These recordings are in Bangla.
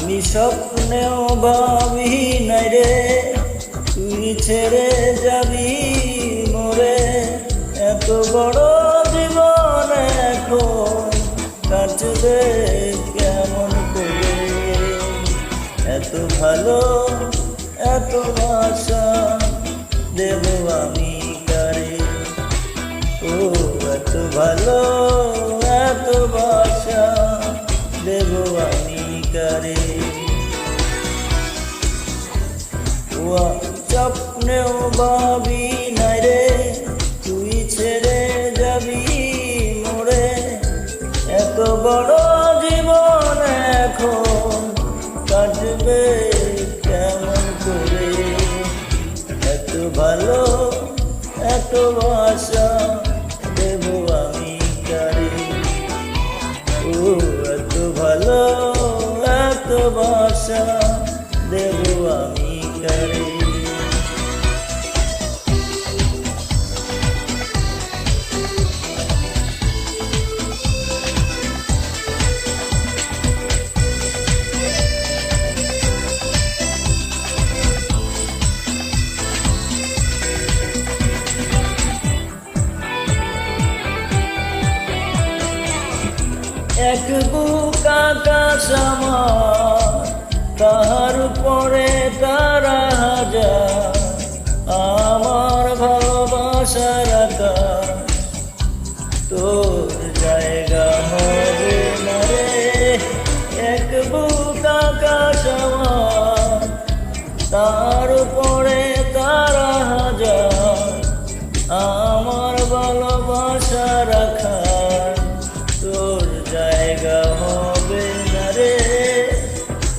আমি স্বপ্নেও ভাবি নাই রে তুই ছেড়ে যাবি মোরে। এত বড় জীবন এখন কাটবে কেমন করে। এত ভালো এত ভাষা দেব আমি কারে। ও এত ভালো এত ভাষা দেব আমি কারে। স্বপ্নেও ভাবি নাই রে তুই ছেড়ে যাবি মোরে। এত বড় জীবন এখন কাটবে কেমন করে। এত ভালো এত ভাষা দেব আমি কারে। ও এত ভালো এত ভাষা দেব আমি কারে। এক বুক আকাশ আমার তাহার উপরে তারা হাজার। আমার ভালোবাসার আকাশ তোর জায়গা হবে না রে। এক বুক আকাশ আমার তার উপরে তারা হাজার। আমার ভালোবাসা রাখার তোর জায়গা হবে না রে।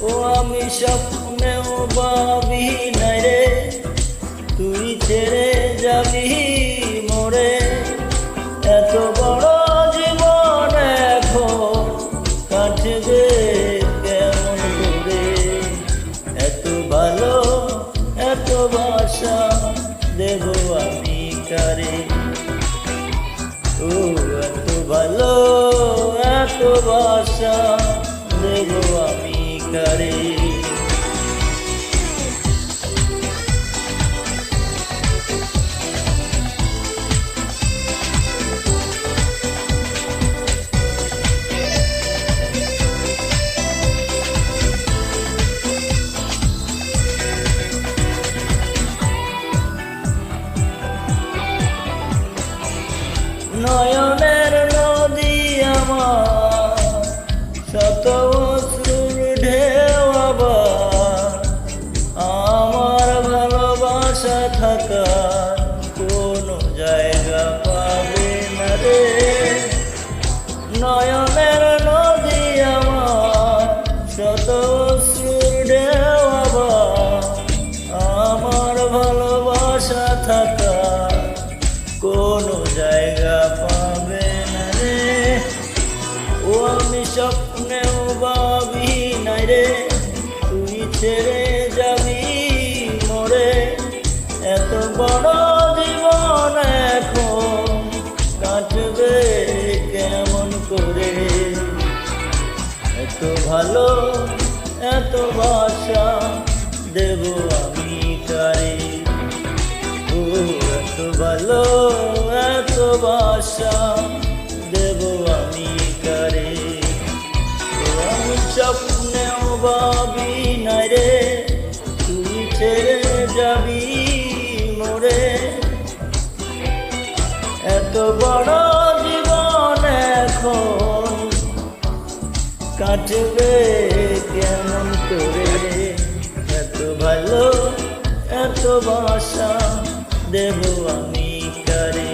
ও আমি স্বপ্নেও ভাবি নাই রে তুই ছেড়ে যাবি মোরে। এত বড় জীবন এখন কাটবে কেমন করে। এত ভালো এত ভাষা দেব আমি কারে। ও এত ভালো এত ভাষা দেব আমি কারে। নয়নের নদী আমার শত অশ্রুর ঢেউ আবার। আমার ভালোবাসা থাকার কোনো জায়গা পাবে না রে। নয়নের নদী আমার শত অশ্রুর ঢেউ আবার। আমার ভালোবাসা থাকার কোনো জায়গা পাবে না রে। ও আমি স্বপ্নেও ভাবি নাই রে তুই ছেড়ে যাবি মোরে। এত বড় জীবন এখন কাটবে কেমন করে। এত ভালো এত ভাষা দেব আমি কারে। ও এত ভালো এত ভাষা দেব আমি কারে। আমি স্বপ্নেও ভাবি নাই রে তুই ছেড়ে যাবি মোরে। এত বড় জীবন এখন কাটবে কেমন করে। এত ভালো এত ভাষা দেব আমি কারে।